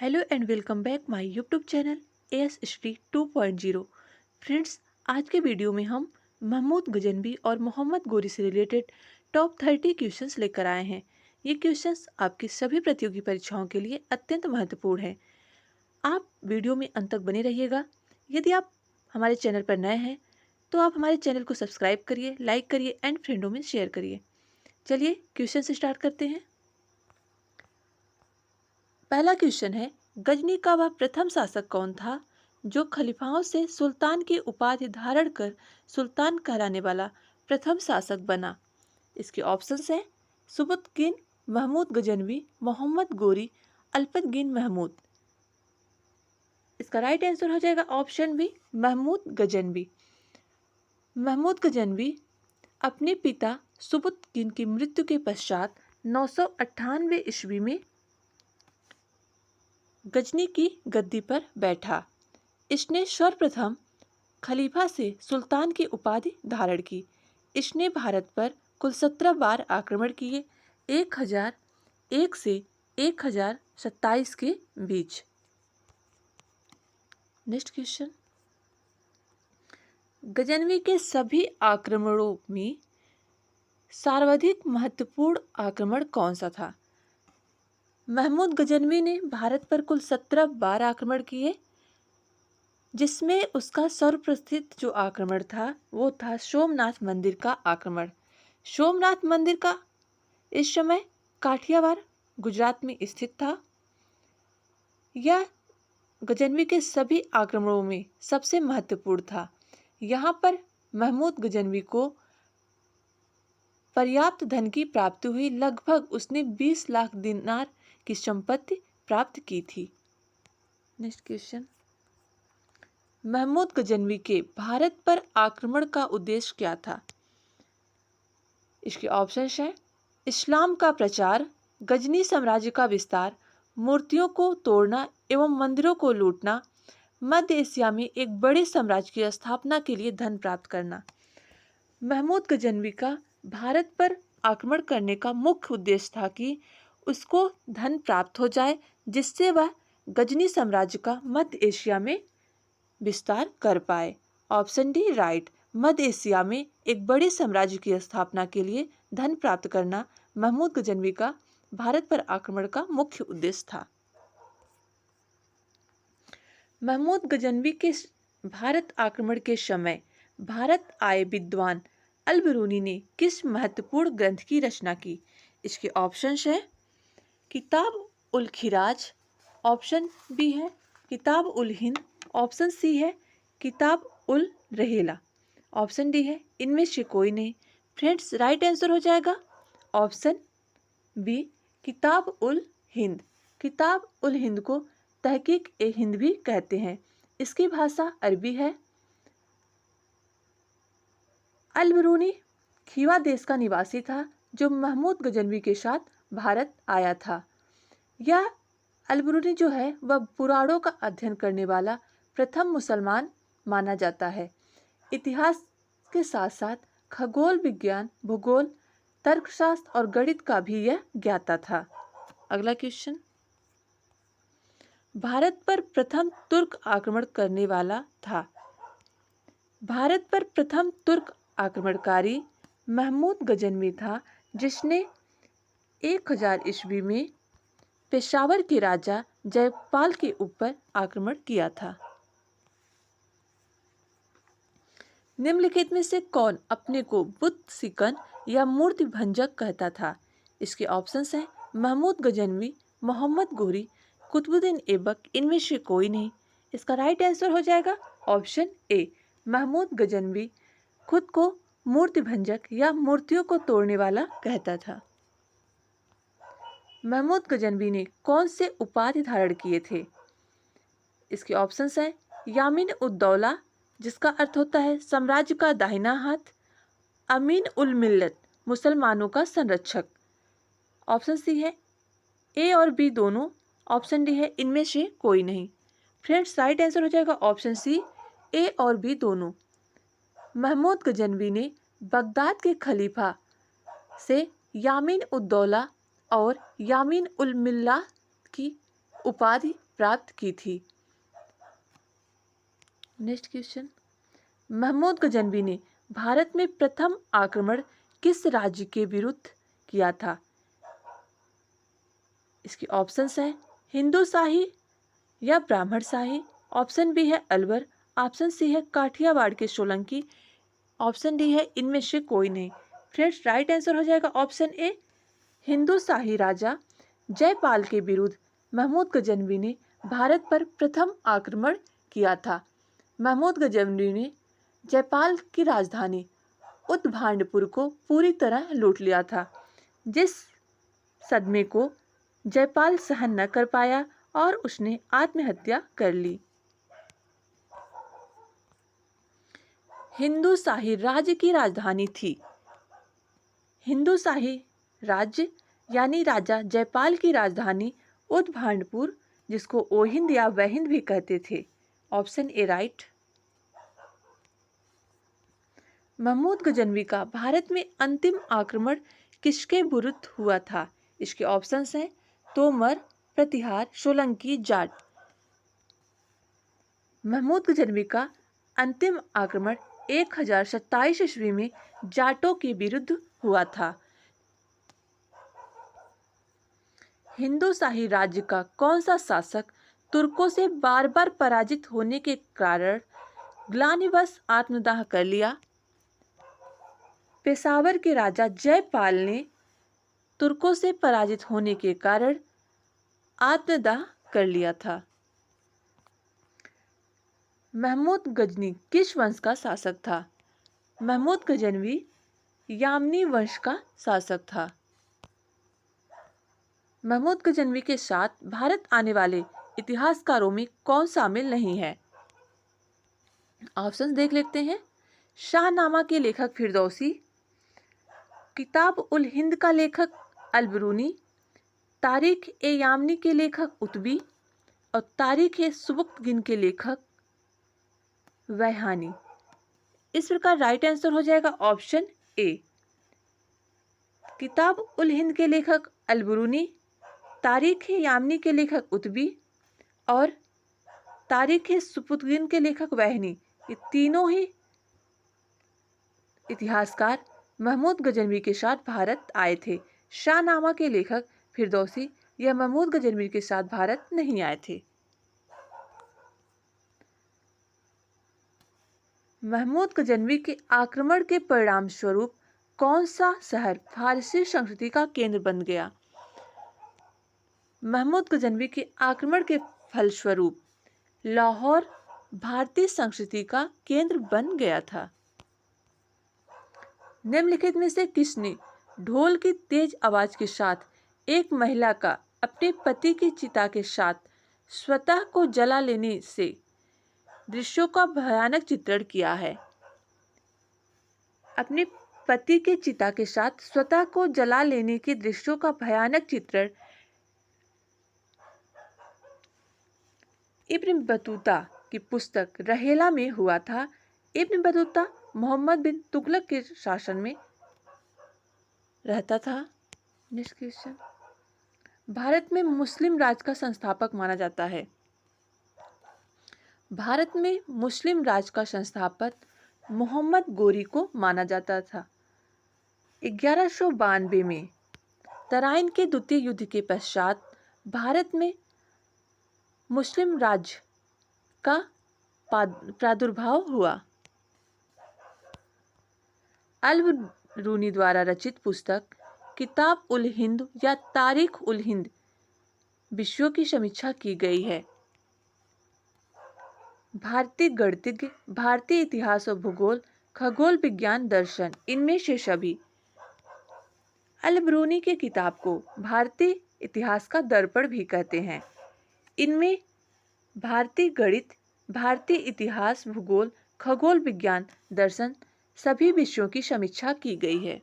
Hello and welcome back my YouTube channel S Stree 2.0। Friends, आज के video में हम महमूद गजनवी और मोहम्मद गोरी से रिलेटेड टॉप 30 क्वेश्चंस लेकर आए हैं। ये क्वेश्चंस आपकी सभी प्रतियोगी परीक्षाओं के लिए अत्यंत महत्वपूर्ण है। आप वीडियो में अंत तक बने रहिएगा। यदि आप हमारे चैनल पर नए हैं तो आप हमारे चैनल को सब्सक्राइब करिए, लाइक करिए एंड फ्रेंडों में शेयर करिए। चलिए क्वेश्चन से स्टार्ट करते हैं। पहला क्वेश्चन है, गजनी का वह प्रथम शासक कौन था जो खलीफाओं से सुल्तान की उपाधि धारण कर सुल्तान कहलाने वाला प्रथम शासक बना? इसके ऑप्शंस हैं सुबुतगिन महमूद गजनवी, मोहम्मद गोरी, अल्पतगिन महमूद। इसका राइट आंसर हो जाएगा ऑप्शन बी, महमूद गजनवी। महमूद गजनवी अपने पिता सुबुतगिन की मृत्यु के पश्चात 998 ईस्वी में गजनी की गद्दी पर बैठा। इसने सर्वप्रथम खलीफा से सुल्तान की उपाधि धारण की। इसने भारत पर कुल 17 बार आक्रमण किए, 1001 से 1027 के बीच। नेक्स्ट क्वेश्चन, गजनवी के सभी आक्रमणों में सर्वाधिक महत्वपूर्ण आक्रमण कौन सा था? महमूद गजनवी ने भारत पर कुल 17 बार आक्रमण किए, जिसमें उसका सर्वप्रसिद्ध जो आक्रमण था वो था सोमनाथ मंदिर का आक्रमण। सोमनाथ मंदिर का इस समय काठियावाड़ गुजरात में स्थित था। यह गजनवी के सभी आक्रमणों में सबसे महत्वपूर्ण था। यहाँ पर महमूद गजनवी को पर्याप्त धन की प्राप्ति हुई। लगभग उसने 20 लाख दिनार की संपत्ति प्राप्त की थी। नेक्स्ट क्वेश्चन, महमूद गजनवी के भारत पर आक्रमण का उद्देश्य क्या था? इसके ऑप्शंस हैं इस्लाम का प्रचार, गजनी साम्राज्य का विस्तार, मूर्तियों को तोड़ना एवं मंदिरों को लूटना, मध्य एशिया में एक बड़े साम्राज्य की स्थापना के लिए धन प्राप्त करना। महमूद गजनवी का भारत पर आक्रमण करने का मुख्य उद्देश्य था कि उसको धन प्राप्त हो जाए, जिससे वह गजनी साम्राज्य का मध्य एशिया में विस्तार कर पाए। ऑप्शन डी राइट, मध्य एशिया में एक बड़े साम्राज्य की स्थापना के लिए धन प्राप्त करना महमूद गजनवी का भारत पर आक्रमण का मुख्य उद्देश्य था। महमूद गजनवी के भारत आक्रमण के समय भारत आए विद्वान अल बिरूनी ने किस महत्वपूर्ण ग्रंथ की रचना की? इसके ऑप्शंस हैं किताब उल खिराज, ऑप्शन बी है किताब उल हिंद, ऑप्शन सी है किताब उल रहेला, ऑप्शन डी है इनमें से कोई नहीं। फ्रेंड्स, राइट आंसर हो जाएगा ऑप्शन बी, किताब उल हिंद। किताब उल हिंद को तहकीक ए हिंद भी कहते हैं। इसकी भाषा अरबी है। अल बिरूनी खीवा देश का निवासी था जो महमूद गजनवी के साथ भारत आया था। यह अल बिरूनी जो है वह पुराणों का अध्ययन करने वाला प्रथम मुसलमान माना जाता है। इतिहास के साथ साथ खगोल विज्ञान, भूगोल, तर्कशास्त्र और गणित का भी यह ज्ञाता था। अगला क्वेश्चन, भारत पर प्रथम तुर्क आक्रमण करने वाला था। भारत पर प्रथम तुर्क आक्रमणकारी महमूद गजनवी था, जिसने 1000 ईस्वी में पेशावर के राजा जयपाल के ऊपर आक्रमण किया था। निम्नलिखित में से कौन अपने को बुत सिकन या मूर्ति भंजक कहता था? इसके ऑप्शंस हैं महमूद गजनवी, मोहम्मद गोरी, कुतुबुद्दीन ऐबक, इनमें से कोई नहीं। इसका राइट आंसर हो जाएगा ऑप्शन ए, महमूद गजनवी खुद को मूर्ति भंजक या मूर्तियों को तोड़ने वाला कहता था। महमूद गजनवी ने कौन से उपाधि धारण किए थे? इसके ऑप्शंस हैं यामीन उद दौला, जिसका अर्थ होता है साम्राज्य का दाहिना हाथ, अमीन उल मिल्लत, मुसलमानों का संरक्षक, ऑप्शन सी है ए और बी दोनों, ऑप्शन डी है इनमें से कोई नहीं। फ्रेंड्स, राइट आंसर हो जाएगा ऑप्शन सी, ए और बी दोनों। महमूद गजनवी ने बगदाद के खलीफा से यामीन उद दौला और यामीन उल मिल्ला की उपाधि प्राप्त की थी। नेक्स्ट क्वेश्चन, महमूद गजनवी ने भारत में प्रथम आक्रमण किस राज्य के विरुद्ध किया था? इसके ऑप्शंस हैं हिंदू शाही या ब्राह्मण शाही, ऑप्शन बी है अलवर, ऑप्शन सी है काठियावाड़ के सोलंकी, ऑप्शन डी है इनमें से कोई नहीं। फ्रेंड्स, राइट आंसर हो जाएगा ऑप्शन ए, हिंदू शाही राजा जयपाल के विरुद्ध महमूद गजनवी ने भारत पर प्रथम आक्रमण किया था। महमूद गजनवी ने जयपाल की राजधानी उदभांडपुर को पूरी तरह लूट लिया था, जिस सदमे को जयपाल सहन न कर पाया और उसने आत्महत्या कर ली। हिंदू शाही राज्य की राजधानी थी। हिंदू शाही राज्य यानी राजा जयपाल की राजधानी उदभांडपुर, जिसको ओहिंद या वहिंद भी कहते थे। Option A right. Mahmud Ghaznavi का भारत में अंतिम आक्रमण किसके विरुद्ध हुआ था? इसके ऑप्शंस हैं तोमर, प्रतिहार, सोलंकी, जाट। महमूद गजनवी का अंतिम आक्रमण 1027 ईस्वी में जाटों के विरुद्ध हुआ था। हिंदू शाही राज्य का कौन सा शासक तुर्कों से बार बार पराजित होने के कारण ग्लानिवश आत्मदाह कर लिया? पेशावर के राजा जयपाल ने तुर्कों से पराजित होने के कारण आत्मदाह कर लिया था। महमूद गजनी किस वंश का शासक था? महमूद गजनवी यामनी वंश का शासक था। महमूद गजनवी के साथ भारत आने वाले इतिहासकारों में कौन शामिल नहीं है? ऑप्शंस देख लेते हैं। शाहनामा के लेखक फिरदौसी, किताब उल हिंद का लेखक अल-बिरूनी, तारीख ए यामनी के लेखक उतबी और तारीख ए सुबुक्तगिन के लेखक वैहानी। इस प्रकार राइट आंसर हो जाएगा ऑप्शन ए, किताब उल हिंद के लेखक अल-बिरूनी, तारीख ए यामनी के लेखक उतबी और तारीख ए सुबुक्तगिन के लेखक वैहानी। ये तीनों ही इतिहासकार महमूद गजनवी के साथ भारत आए थे। शाहनामा के लेखक फिरदौसी यह महमूद गजनवी के साथ भारत नहीं आए थे। महमूद गजनवी के आक्रमण के परिणाम स्वरूप कौन सा शहर फारसी संस्कृति का केंद्र बन गया? महमूद गजनवी के आक्रमण के फलस्वरूप लाहौर भारतीय संस्कृति का केंद्र बन गया था। निम्नलिखित में से किसने ढोल की तेज आवाज के साथ एक महिला का अपने पति की चिता के साथ स्वतः को जला लेने से दृश्यों का भयानक चित्रण किया है? अपने पति के चिता के साथ स्वतः को जला लेने के दृश्यों का भयानक चित्रण इब्न बतूता की पुस्तक रहेला में हुआ था। इब्न बतूता मोहम्मद बिन तुगलक के शासन में रहता था। नेक्स्ट क्वेश्चन, भारत में मुस्लिम राज का संस्थापक माना जाता है। भारत में मुस्लिम राज का संस्थापक मोहम्मद गोरी को माना जाता था। 1192 में तराइन के द्वितीय युद्ध के पश्चात भारत में मुस्लिम राज का प्रादुर्भाव हुआ। अल-बिरूनी द्वारा रचित पुस्तक किताब उल हिंद या तारीख उल हिंद विषयों की समीक्षा की गई है। भारतीय गणितज्ञ, भारतीय इतिहास और भूगोल, खगोल विज्ञान, दर्शन, इनमें से सभी अल-बिरूनी के किताब को भारतीय इतिहास का दर्पण भी कहते हैं। इनमें भारतीय गणित, भारतीय इतिहास, भूगोल, खगोल विज्ञान, दर्शन सभी विषयों की समीक्षा की गई है।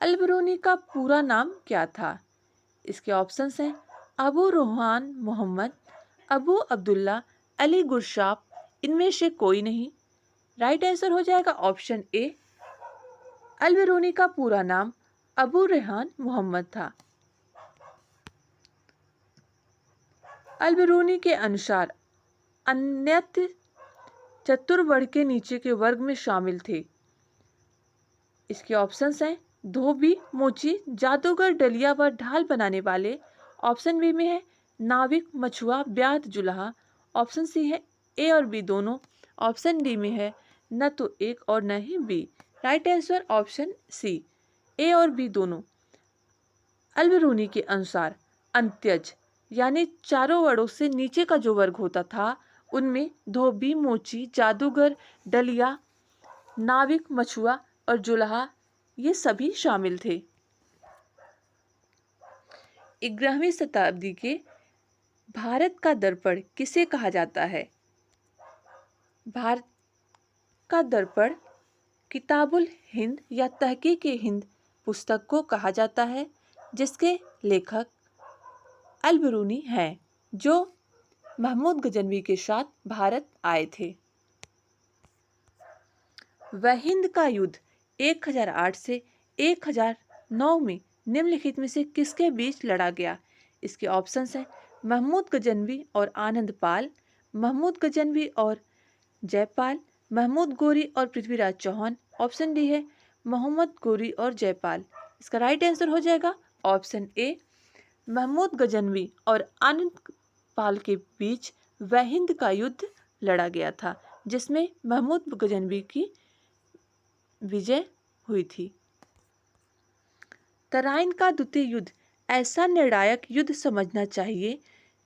अल-बिरूनी का पूरा नाम क्या था? इसके ऑप्शंस हैं अबू रोहान मोहम्मद, अबू अब्दुल्ला, अली गुरशाप, इनमें से कोई नहीं। राइट आंसर हो जाएगा ऑप्शन ए, अल-बिरूनी का पूरा नाम अबू रेहान मोहम्मद था। अल-बिरूनी के अनुसार अन्यत्र चतुर्वर्ग के नीचे के वर्ग में शामिल थे। इसके ऑप्शंस हैं धोबी, मोची, जादूगर, डलिया व ढाल बनाने वाले। ऑप्शन बी में है नाविक, मछुआ, ब्यात, जुलाहा। ऑप्शन सी है ए और बी दोनों। ऑप्शन डी में है न तो एक और न ही B. Right answer option C, A और बी दोनों। अल-बिरूनी के अनुसार अंत्यज यानी चारों वर्णों से नीचे का जो वर्ग होता था उनमें धोबी, मोची, जादूगर, डलिया, नाविक, मछुआ और जुलाहा ये सभी शामिल थे। 11वीं शताब्दी के भारत का दर्पण किसे कहा जाता है? भारत का दर्पण किताबुल हिंद या तहकीक हिंद पुस्तक को कहा जाता है, जिसके लेखक अल-बिरूनी हैं, जो महमूद गजनवी के साथ भारत आए थे। वह हिंद का युद्ध 1008 से 1009 में निम्नलिखित में से किसके बीच लड़ा गया? इसके ऑप्शंस हैं महमूद गजनवी और आनंद पाल, महमूद गजनवी और जयपाल, महमूद गोरी और पृथ्वीराज चौहान। ऑप्शन डी है मोहम्मद गोरी और जयपाल। इसका राइट आंसर हो जाएगा ऑप्शन ए, महमूद गजनवी और आनंद पाल के बीच वह हिंद का युद्ध लड़ा गया था, जिसमें महमूद गजनवी की विजय हुई थी। तराइन का द्वितीय युद्ध ऐसा निर्णायक युद्ध समझना चाहिए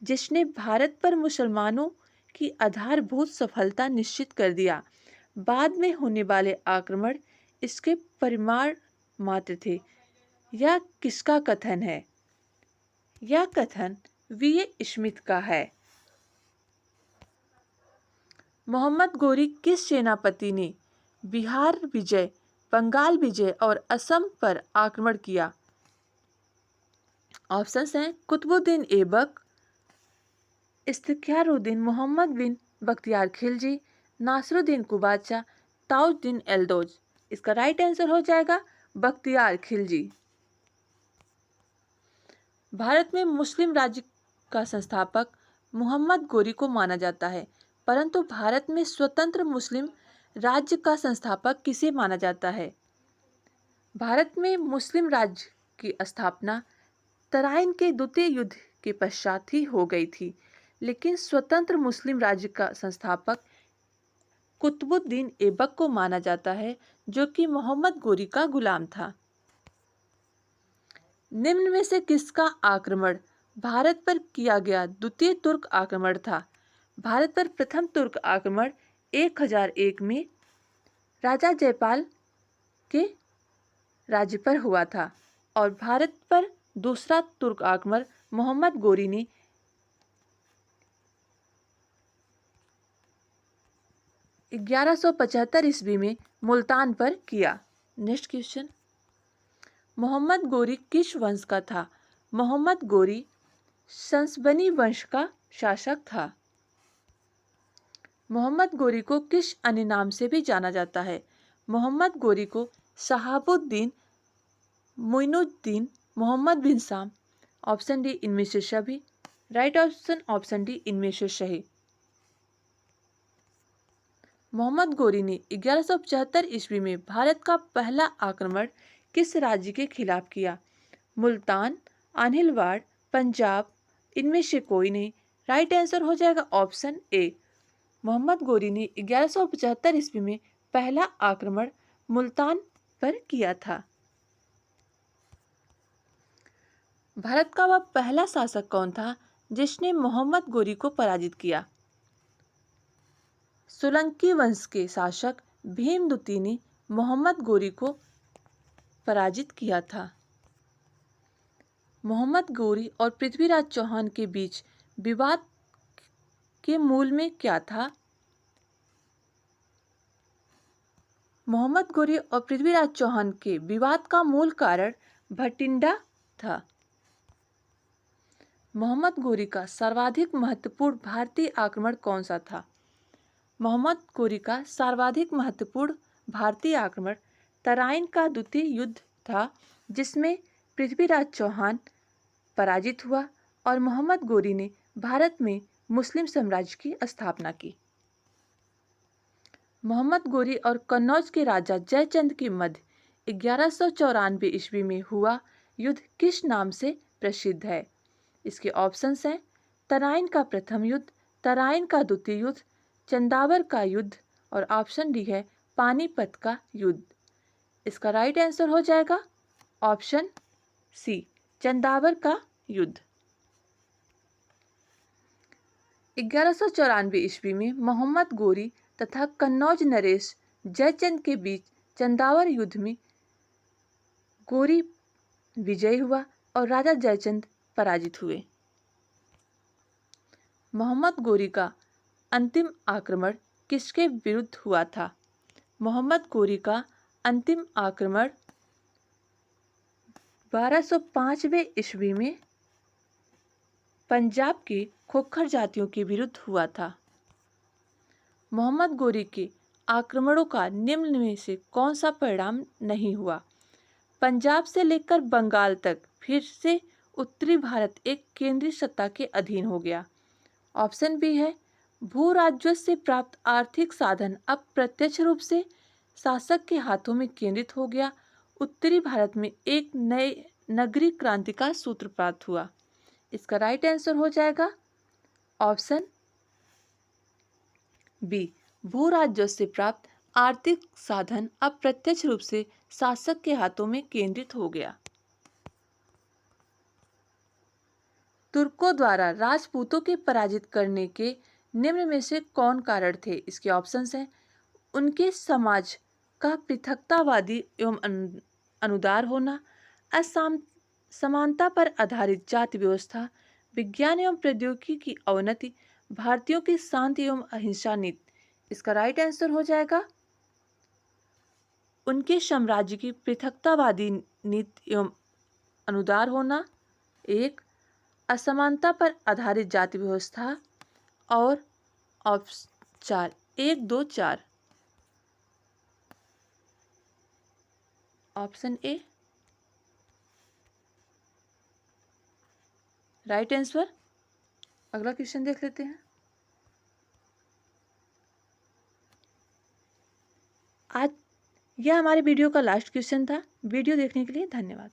जिसने भारत पर मुसलमानों की आधारभूत सफलता निश्चित कर दिया। बाद में होने वाले आक्रमण इसके परिमाण मात्र थे। यह किसका कथन है? यह कथन वी. स्मिथ का है। मोहम्मद गोरी किस सेनापति ने बिहार विजय, बंगाल विजय और असम पर आक्रमण किया? ऑप्शंस हैं कुतुबुद्दीन ऐबक, इफ्तिख्यारुद्दीन मोहम्मद बिन बख्तियार खिलजी, नासिरुद्दीन कुबाचा, ताजुद्दीन एल्दौज। इसका राइट आंसर हो जाएगा बख्तियार खिलजी। भारत में मुस्लिम राज्य का संस्थापक मोहम्मद गोरी को माना जाता है, परंतु भारत में स्वतंत्र मुस्लिम राज्य का संस्थापक किसे माना जाता है? भारत में मुस्लिम राज्य की स्थापना तराइन के द्वितीय युद्ध के पश्चात ही हो गई थी, लेकिन स्वतंत्र मुस्लिम राज्य का संस्थापक कुतुबुद्दीन ऐबक को माना जाता है, जो कि मोहम्मद गोरी का गुलाम था। निम्न में से किसका आक्रमण भारत पर किया गया द्वितीय तुर्क आक्रमण था? भारत पर प्रथम तुर्क आक्रमण 1001 में राजा जयपाल के राज्य पर हुआ था और भारत पर दूसरा तुर्क आक्रमण मोहम्मद गोरी ने 1175 ईस्वी में मुल्तान पर किया। नेक्स्ट क्वेश्चन, मोहम्मद गोरी किस वंश का था? मोहम्मद गोरी संसबनी वंश का शासक था। मोहम्मद गोरी को किस अन्य नाम से भी जाना जाता है? मोहम्मद गोरी को शहाबुद्दीन, मुइनुद्दीन, मोहम्मद बिन साम। ऑप्शन डी इनमें से सभी। राइट ऑप्शन ऑप्शन डी इनमें से सही। मोहम्मद गोरी ने 1175 ईस्वी में भारत का पहला आक्रमण किस राज्य के खिलाफ किया? मुल्तान, आनिलवाड़, पंजाब, इनमें से कोई नहीं। राइट आंसर हो जाएगा ऑप्शन ए। मोहम्मद गोरी ने 1175 ईस्वी में पहला आक्रमण मुल्तान पर किया था। भारत का वह पहला शासक कौन था जिसने मोहम्मद गोरी को पराजित किया? सोलंकी वंश के शासक भीमदूती ने मोहम्मद गोरी को पराजित किया था। मोहम्मद गोरी और पृथ्वीराज चौहान के बीच विवाद के मूल में क्या था? मोहम्मद गोरी और पृथ्वीराज चौहान के विवाद का मूल कारण भटिंडा था। मोहम्मद गोरी का सर्वाधिक महत्वपूर्ण भारतीय आक्रमण कौन सा था? मोहम्मद गोरी का सर्वाधिक महत्वपूर्ण भारतीय आक्रमण तराइन का द्वितीय युद्ध था, जिसमें पृथ्वीराज चौहान पराजित हुआ और मोहम्मद गोरी ने भारत में मुस्लिम साम्राज्य की स्थापना की। मोहम्मद गोरी और कन्नौज के राजा जयचंद के मध्य 1194 ईस्वी में हुआ युद्ध किस नाम से प्रसिद्ध है? इसके ऑप्शंस हैं तराइन का प्रथम युद्ध, तराइन का द्वितीय युद्ध, चंदावर का युद्ध और ऑप्शन डी है पानीपत का युद्ध। इसका राइट आंसर हो जाएगा ऑप्शन सी, चंदावर का युद्ध। 1194 ईस्वी में मोहम्मद गोरी तथा कन्नौज नरेश जयचंद के बीच चंदावर युद्ध में गोरी विजयी हुआ और राजा जयचंद पराजित हुए। मोहम्मद गोरी का अंतिम आक्रमण किसके विरुद्ध हुआ था? मोहम्मद गोरी का अंतिम आक्रमण 1205वें ईस्वी में पंजाब की खोखर जातियों के विरुद्ध हुआ था। मोहम्मद गोरी के आक्रमणों का निम्न में से कौन सा परिणाम नहीं हुआ? पंजाब से लेकर बंगाल तक फिर से उत्तरी भारत एक केंद्रीय सत्ता के अधीन हो गया। ऑप्शन बी है भू राज्यों से प्राप्त आर्थिक साधन अब प्रत्यक्ष रूप से शासक के हाथों में केंद्रित हो गया। उत्तरी भारत में एक नए नगरीय क्रांति का सूत्रपात हुआ। इसका राइट आंसर हो जाएगा ऑप्शन बी, भू राज्यों से प्राप्त आर्थिक साधन अब प्रत्यक्ष रूप से शासक के हाथों में केंद्रित हो गया। तुर्कों द्वारा राजपूतों के पराजित करने के निम्न में से कौन कारण थे? इसके ऑप्शंस हैं उनके समाज का पृथकतावादी एवं अनुदार होना, समानता पर आधारित जाति व्यवस्था, विज्ञान एवं प्रौद्योगिकी की अवनति, भारतीयों की शांति एवं अहिंसा नीति। इसका राइट आंसर हो जाएगा उनके साम्राज्य की पृथकतावादी नीति एवं अनुदार होना, एक असमानता पर आधारित जाति व्यवस्था और option 4 1 2 4। Option A right answer. अगला क्वेश्चन देख लेते हैं। आज यह हमारे वीडियो का लास्ट क्वेश्चन था। वीडियो देखने के लिए धन्यवाद।